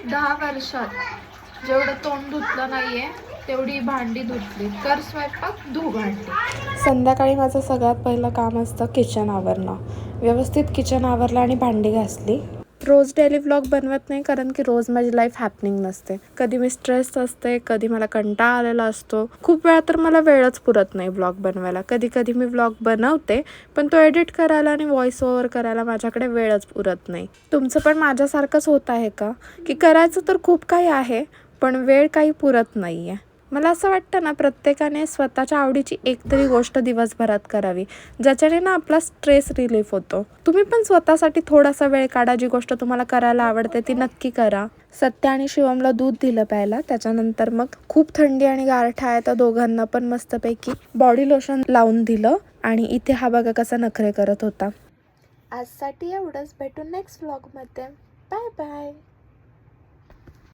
10 वर्षात जेवढं तोंड धुतलं नाहीये तेवढी भांडी धुतली. कर स्वयंपाक, धु भांडी. संध्याकाळी माझं सगळ्यात पहिलं काम असतं किचन आवरणं. व्यवस्थित किचन आवरलं आणि भांडी घासली. रोज डेली व्लॉग बनवत नाही, कारण की रोज माझी लाईफ हॅपनिंग नसते. कधी मी स्ट्रेस असते, कधी मला कंटाळा आलेला असतो. खूप वेळा तर मला वेळच पुरत नाही व्लॉग बनवायला. कधी कधी मी व्लॉग बनवते, पण तो एडिट करायला आणि व्हॉइस ओव्हर करायला माझ्याकडे वेळच पुरत नाही. तुमचं पण माझ्यासारखंच होत आहे का, की करायचं तर खूप काही आहे, पण वेळ काही पुरत नाही आहे? मला असं वाटतं ना, प्रत्येकाने स्वतःच्या आवडीची एकतरी गोष्ट दिवसभरात करावी, ज्याच्याने ना आपला स्ट्रेस रिलीफ होतो. तुम्ही पण स्वतःसाठी थोडासा वेळ काढा. जी गोष्ट तुम्हाला करायला आवडते ती नक्की करा. सत्य आणि शिवमला दूध दिलं प्यायला. त्याच्यानंतर मग खूप थंडी आणि गारठा आहे, तर दोघांना पण मस्तपैकी बॉडी लोशन लावून दिलं. आणि इथे हा बघा कसा नखरे करत होता. आजसाठी एवढंच. भेटून नेक्स्ट व्लॉगमध्ये. Bye bye.